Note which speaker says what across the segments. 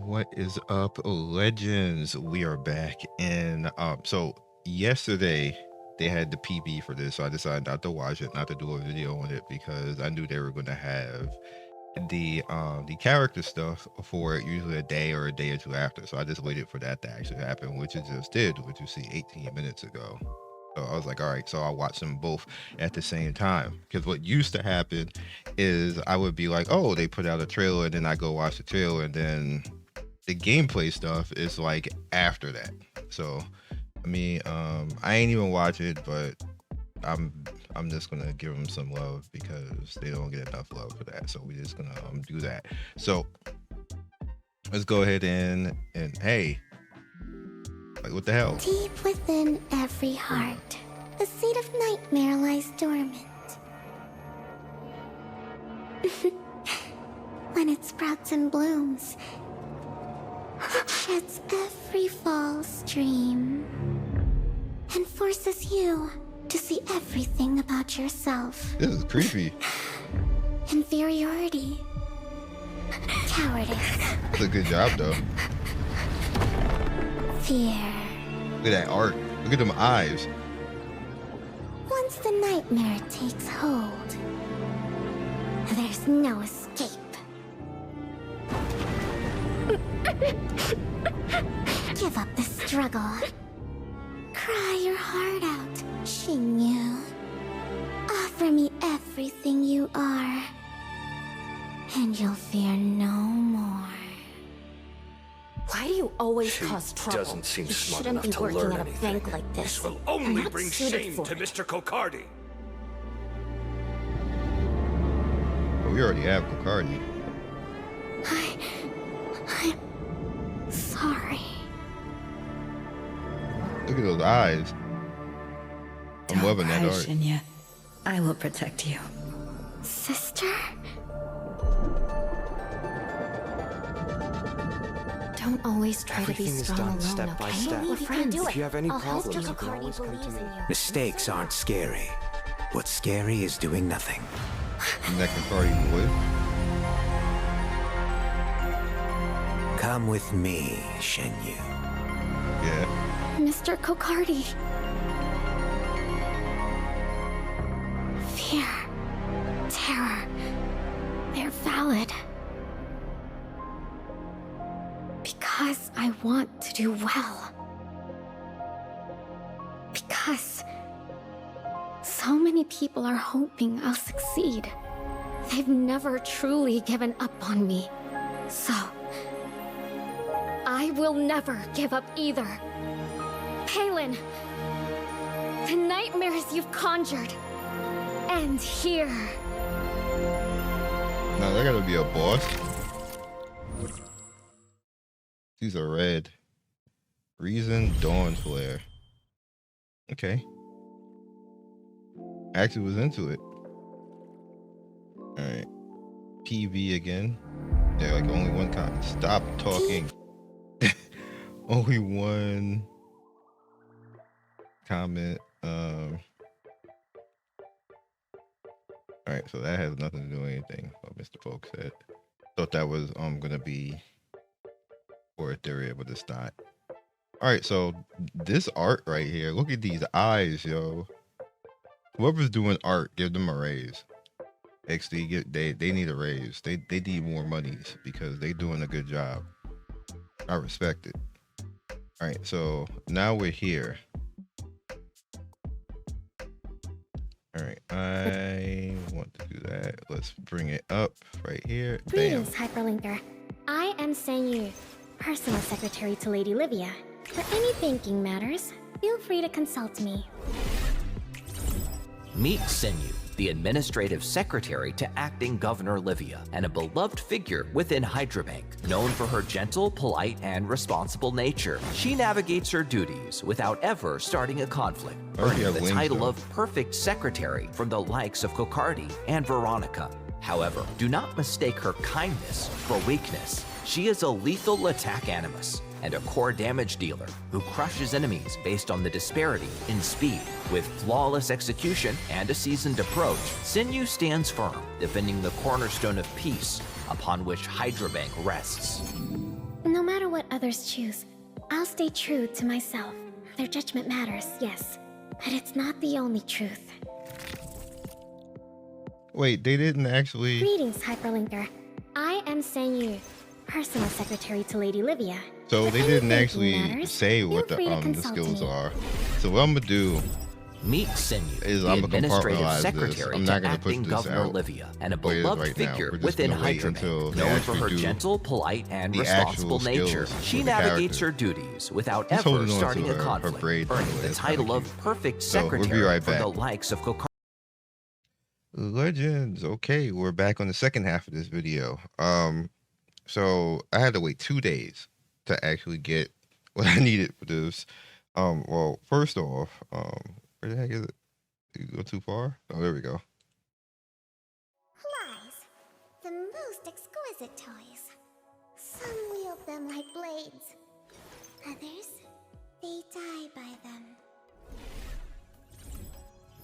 Speaker 1: What is up, legends? We are back, and so yesterday they had the PB for this, so I decided not to watch it, not to do a video on it, because I knew they were going to have the character stuff for it usually a day or two after. So I just waited for that to actually happen, which it just did, which you see 18 minutes ago. So I was like, all right, so I'll watch them both at the same time. Because what used to happen is I would be like, oh, they put out a trailer, and then I go watch the trailer, and then the gameplay stuff is like after that. So I mean, I ain't even watch it, but I'm just gonna give them some love because they don't get enough love for that. So we're just gonna do that. So let's go ahead and hey, like what the hell?
Speaker 2: Deep within every heart, the seed of nightmare lies dormant. When it sprouts and blooms, it sheds every false dream and forces you to see everything about yourself.
Speaker 1: This is creepy.
Speaker 2: Inferiority. Cowardice.
Speaker 1: That's a good job though.
Speaker 2: Fear.
Speaker 1: Look at that art. Look at them eyes.
Speaker 2: Once the nightmare takes hold, there's no escape. Give up the struggle. Cry your heart out, Senyu. Offer me everything you are, and you'll fear no more.
Speaker 3: Why do you always
Speaker 4: She
Speaker 3: cause trouble?
Speaker 4: doesn't seem
Speaker 3: You
Speaker 4: smart
Speaker 3: shouldn't
Speaker 4: enough
Speaker 3: be
Speaker 4: to
Speaker 3: working
Speaker 4: learn
Speaker 3: at a
Speaker 4: anything.
Speaker 3: bank like this.
Speaker 4: This will
Speaker 3: You're
Speaker 4: only
Speaker 3: not
Speaker 4: bring
Speaker 3: suited
Speaker 4: shame
Speaker 3: for
Speaker 4: to
Speaker 3: it.
Speaker 4: Mr. Kokardi.
Speaker 1: Oh, we already have Kokardi.
Speaker 2: I'm sorry.
Speaker 1: Look at those eyes. I'm
Speaker 5: Don't
Speaker 1: loving that
Speaker 5: cry,
Speaker 1: art.
Speaker 5: Shinya. I will protect you.
Speaker 2: Sister?
Speaker 3: Don't always try
Speaker 4: Everything
Speaker 3: to be
Speaker 4: is
Speaker 3: strong
Speaker 4: done
Speaker 3: alone,
Speaker 4: step by
Speaker 3: okay?
Speaker 4: step.
Speaker 3: We're friends.
Speaker 4: If you have any
Speaker 3: I'll help
Speaker 4: problems,
Speaker 3: Mr.
Speaker 4: you can
Speaker 3: Kokardi
Speaker 4: always come to
Speaker 3: believes
Speaker 4: me.
Speaker 3: in you.
Speaker 6: Mistakes aren't scary. What's scary is doing nothing.
Speaker 1: And that Kokardi boy.
Speaker 6: Come with me, Senyu.
Speaker 1: Yeah.
Speaker 2: Mr. Kokardi. Fear. Terror. They're valid. Because I want to do well. Because so many people are hoping I'll succeed. They've never truly given up on me. So, I will never give up either. Palin, the nightmares you've conjured end here.
Speaker 1: Now there gotta be a boss. These are red. Reason Dawn Flare. Okay. Actually was into it. Alright. PV again. Yeah, like only one comment. Stop talking. Only one comment. Alright, so that has nothing to do with anything, what Mr. Folk said. Thought that was gonna be for Etheria, but it's not. Alright, so this art right here, look at these eyes, yo. Whoever's doing art, give them a raise. XD, they need a raise. They need more monies because they doing a good job. I respect it. Alright, so now we're here. Alright, I want to do that. Let's bring it up right here. Bam.
Speaker 2: Greetings, Hyperlinker. I am Senyu, personal secretary to Lady Livia. For any banking matters, feel free to consult me.
Speaker 7: Meet Senyu, the administrative secretary to acting Governor Livia, and a beloved figure within Hydrabank. Known for her gentle, polite, and responsible nature, she navigates her duties without ever starting a conflict, earning the title of perfect secretary from the likes of Kokardi and Veronica. However, do not mistake her kindness for weakness. She is a lethal attack Animus, and a core damage dealer who crushes enemies based on the disparity in speed. With flawless execution and a seasoned approach, Senyu stands firm, defending the cornerstone of peace upon which Hydrabank rests.
Speaker 2: No matter what others choose, I'll stay true to myself. Their judgment matters, yes, but it's not the only truth.
Speaker 1: Wait, they didn't actually.
Speaker 2: Greetings, Hyperlinker. I am Senyu, personal secretary to Lady Livia.
Speaker 1: So
Speaker 2: If
Speaker 1: they didn't
Speaker 2: anything
Speaker 1: actually
Speaker 2: matters,
Speaker 1: say what
Speaker 2: feel free to
Speaker 1: the
Speaker 2: consult
Speaker 1: skills
Speaker 2: me.
Speaker 1: are. So what I'm gonna do
Speaker 7: Meet Senyu,
Speaker 1: is
Speaker 7: the
Speaker 1: I'm gonna
Speaker 7: administrative
Speaker 1: compartmentalize this.
Speaker 7: secretary
Speaker 1: I'm
Speaker 7: to
Speaker 1: not gonna
Speaker 7: acting
Speaker 1: push this
Speaker 7: Governor
Speaker 1: out
Speaker 7: Livia, and a
Speaker 1: where it is
Speaker 7: beloved
Speaker 1: right now.
Speaker 7: figure
Speaker 1: We're just
Speaker 7: within
Speaker 1: gonna wait until
Speaker 7: Hyperlinker.
Speaker 1: they
Speaker 7: Known for
Speaker 1: actually
Speaker 7: her
Speaker 1: do
Speaker 7: gentle, polite, and
Speaker 1: the
Speaker 7: responsible
Speaker 1: actual
Speaker 7: nature,
Speaker 1: skills
Speaker 7: she
Speaker 1: for the
Speaker 7: navigates
Speaker 1: character.
Speaker 7: her duties without
Speaker 1: She's
Speaker 7: ever
Speaker 1: holding on
Speaker 7: starting
Speaker 1: to
Speaker 7: a
Speaker 1: her
Speaker 7: conflict,
Speaker 1: braid, by the
Speaker 7: earning
Speaker 1: way.
Speaker 7: the
Speaker 1: It's
Speaker 7: title
Speaker 1: kinda
Speaker 7: of
Speaker 1: cute.
Speaker 7: perfect
Speaker 1: So, we'll be
Speaker 7: secretary
Speaker 1: right
Speaker 7: for the
Speaker 1: back.
Speaker 7: likes of Kokar.
Speaker 1: Legends. Okay, we're back on the second half of this video. So I had to wait 2 days to actually get what I needed for this. Well, first off, where the heck is it? Did you go too far? Oh, there we go.
Speaker 2: Flies. The most exquisite toys. Some wield them like blades. Others, they die by them.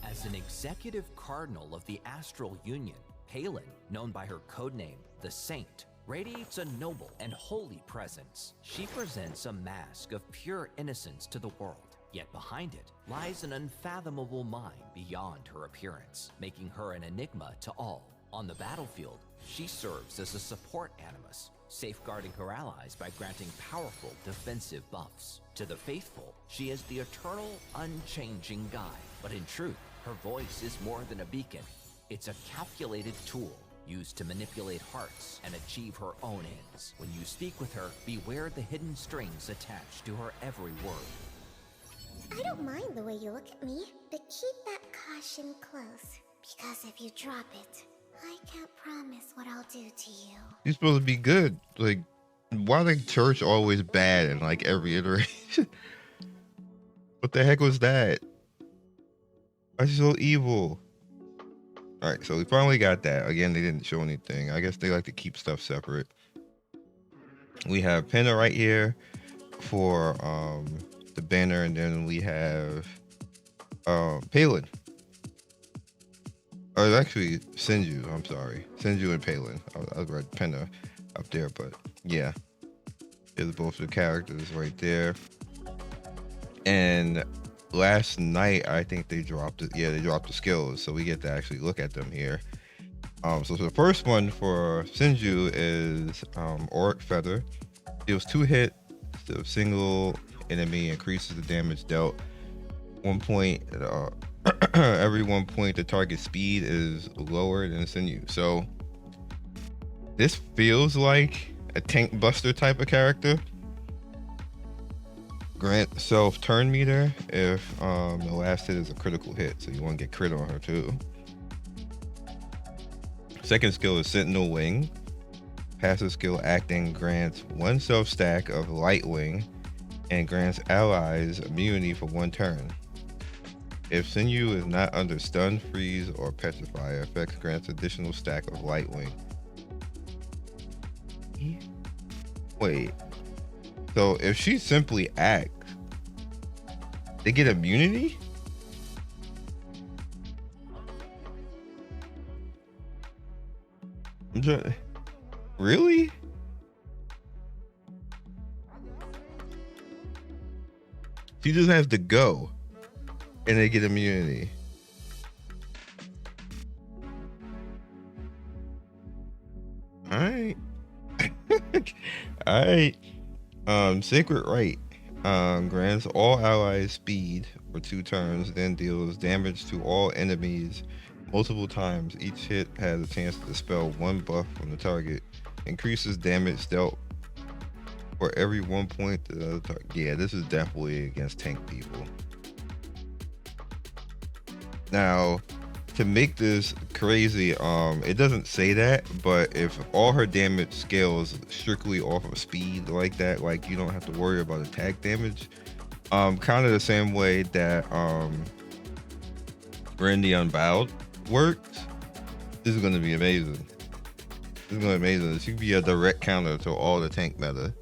Speaker 7: As an executive cardinal of the Astral Union, Palin, known by her codename, the Saint, radiates a noble and holy presence. She presents a mask of pure innocence to the world, yet behind it lies an unfathomable mind beyond her appearance, making her an enigma to all. On the battlefield, she serves as a support Animus, safeguarding her allies by granting powerful defensive buffs. To the faithful, she is the eternal, unchanging guide, but in truth, her voice is more than a beacon. It's a calculated tool used to manipulate hearts and achieve her own ends. When you speak with her, beware the hidden strings attached to her every word.
Speaker 2: I don't mind the way you look at me, but keep that caution close. Because if you drop it, I can't promise what I'll do to you.
Speaker 1: You're supposed to be good. Like, why the church always bad in like every iteration? What the heck was that? Why is she so evil? All right, so we finally got that. Again, they didn't show anything. I guess they like to keep stuff separate. We have Penna right here for the banner, and then we have Palin. Oh, it's actually Senyu. I'm sorry, Senyu and Palin. I read Penna up there, but yeah, there's both the characters right there. And last night, I think they dropped it. Yeah, they dropped the skills, so we get to actually look at them here. So the first one for Senyu is Auric Feather. Deals 2 hits to a single enemy, increases the damage dealt 1 point. Every 1 point, the target speed is lower than Senyu. So this feels like a tank buster type of character. Grant self turn meter if the last hit is a critical hit, so you want to get crit on her too. Second skill is Sentinel Wing. Passive skill acting grants 1 self stack of Light Wing and grants allies immunity for 1 turn. If Senyu is not under stun, freeze, or petrify, effects grants additional stack of Light Wing. Wait. So if she simply acts, they get immunity? I'm trying. Really? She just has to go, and they get immunity. All right. All right. Sacred Right grants all allies speed for 2 turns, then deals damage to all enemies multiple times. Each hit has a chance to dispel 1 buff from the target. Increases damage dealt for every 1 point to the other target. Yeah, this is definitely against tank people. Now, to make this crazy, it doesn't say that, but if all her damage scales strictly off of speed like that, like you don't have to worry about attack damage, kind of the same way that Randy Unbowed works. This is going to be amazing. This is going to be amazing. She could be a direct counter to all the tank meta.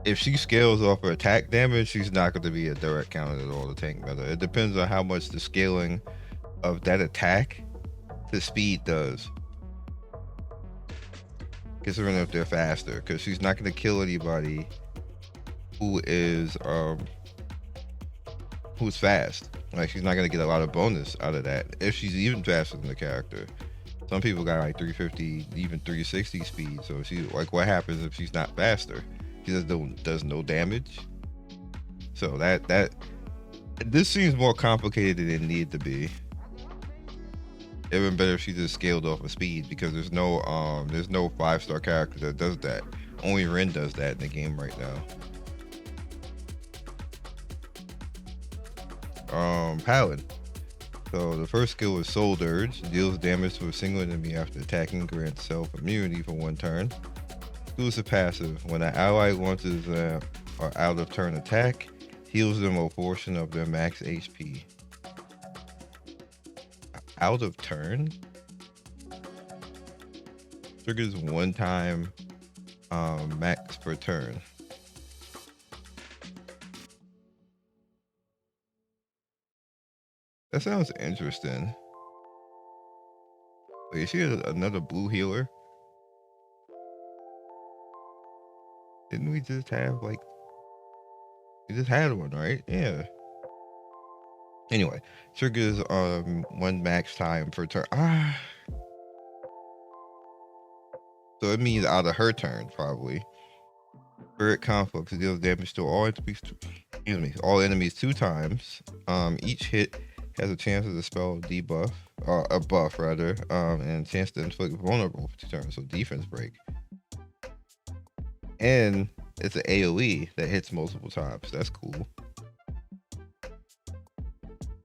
Speaker 1: If she scales off her attack damage, she's not going to be a direct counter to all the tank meta. It depends on how much the scaling of that attack to speed does. considering if they're faster, because she's not going to kill anybody who's fast. Like, she's not going to get a lot of bonus out of that if she's even faster than the character. Some people got like 350, even 360 speed. So she, like, what happens if she's not faster? She does no damage. So this seems more complicated than it needed to be. Even better if she just scaled off of speed, because there's no 5-star character that does that. Only Ren does that in the game right now. Palin. So the first skill is Soul Dirge, deals damage to a single enemy after attacking, grants self immunity for 1 turn. Exclusive passive: when an ally launches an out of turn attack, heals them a portion of their max HP. Out of turn? Triggers 1 time max per turn. That sounds interesting. Wait, is she another blue healer? Didn't we just have, like, we just had one, right? Yeah. Anyway, triggers 1 max time per turn. So it means out of her turn, probably. Spirit Conflict deals damage to all enemies 2 times. Each hit has a chance to dispel a debuff, or a buff rather, and a chance to inflict vulnerable for 2 turns, so defense break. And it's an AoE that hits multiple times. That's cool.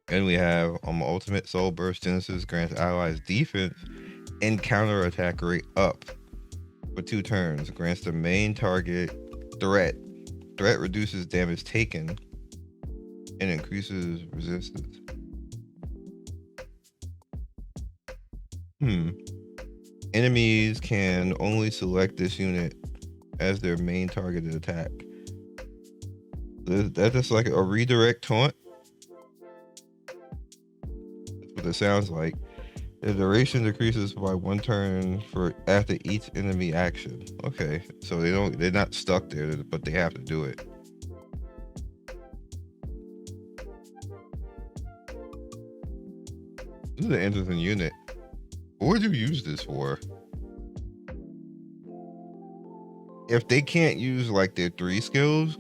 Speaker 1: And we have Ultimate Soul Burst Genesis grants allies defense and counter attack rate up for 2 turns. Grants the main target threat. Threat reduces damage taken and increases resistance. Enemies can only select this unit as their main targeted attack. That's just like a redirect taunt. That's what it sounds like. The duration decreases by 1 turn for after each enemy action. Okay, so they're not stuck there, but they have to do it. This is an interesting unit. What would you use this for? If they can't use like their 3 skills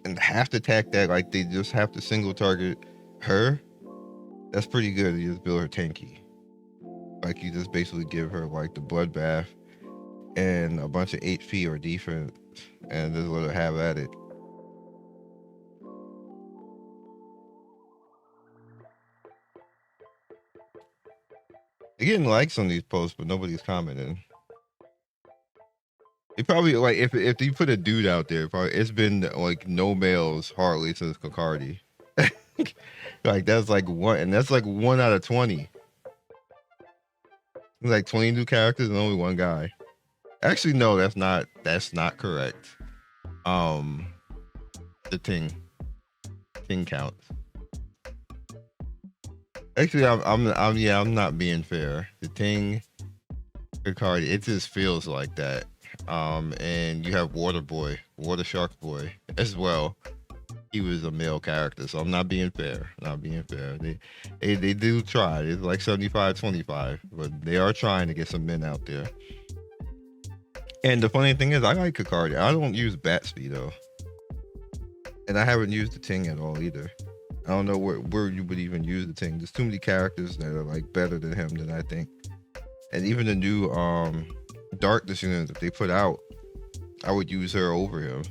Speaker 1: and have to attack that, like they just have to single target her, that's pretty good. You just build her tanky. Like you just basically give her like the bloodbath and a bunch of HP or defense and just let her have at it. They're getting likes on these posts, but nobody's commenting. It probably, like, if you put a dude out there, probably it's been like no males hardly since Kokardi. Like that's like 1, and that's like 1 out of 20. There's like 20 new characters and only 1 guy. Actually, no, that's not correct. The ting counts. Actually, I'm not being fair. The Ting, Kokardi, it just feels like that. And you have Water Shark Boy as well. He was a male character, so I'm not being fair. They do try. It's like 75-25, but they are trying to get some men out there. And the funny thing is, I like Kokardi. I don't use Bat Speed though, and I haven't used the Ting at all either. I don't know where you would even use the Ting. There's too many characters that are like better than him than I think. And even the new Darkness unit that they put out, I would use her over him.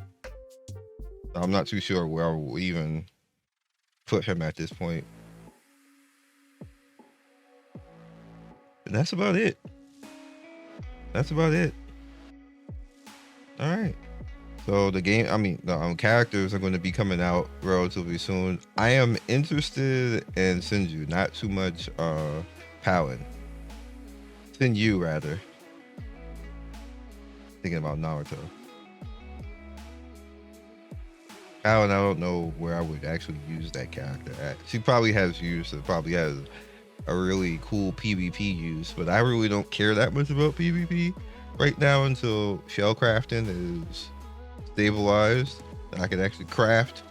Speaker 1: I'm not too sure where I will even put him at this point. And that's about it. All right. So the game, the characters are going to be coming out relatively soon. I am interested in Senyu, not too much Palin. Senyu rather. Thinking about Naruto. Palin, I don't know where I would actually use that character at. She probably has a really cool PvP use, but I really don't care that much about PvP. right now until shell crafting is stabilized and I can actually craft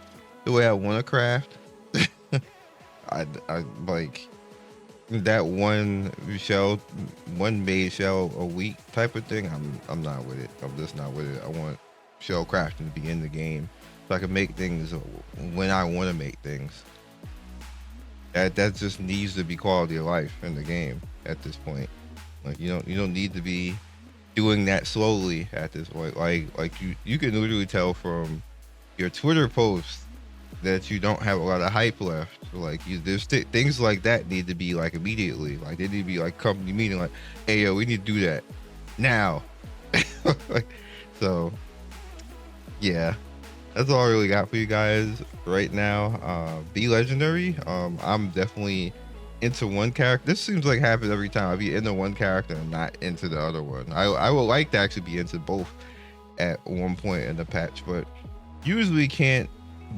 Speaker 1: the way I want to craft. I like that one made shell a week type of thing. I'm not with it. I'm just not with it. I want shell crafting to be in the game so I can make things when I want to make things. That just needs to be quality of life in the game at this point. Like you don't need to be doing that slowly at this point. Like you can literally tell from your Twitter posts that you don't have a lot of hype left. Like there's things like that need to be like immediately. Like they need to be like company meeting. Like, hey yo, we need to do that now. So yeah, that's all I really got for you guys right now. Be legendary. I'm definitely into one character. This seems like happens every time. I be into one character and not into the other one. I would like to actually be into both at one point in the patch, but usually can't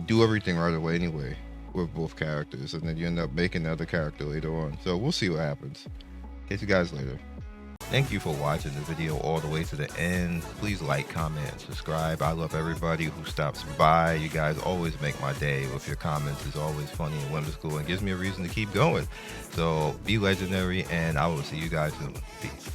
Speaker 1: do everything right away anyway with both characters, and then you end up making the other character later on. So we'll see what happens. Catch you guys later. Thank you for watching the video all the way to the end. Please like, comment, and subscribe. I love everybody who stops by. You guys always make my day with your comments. It's always funny and whimsical and gives me a reason to keep going. So be legendary, and I will see you guys soon. Peace.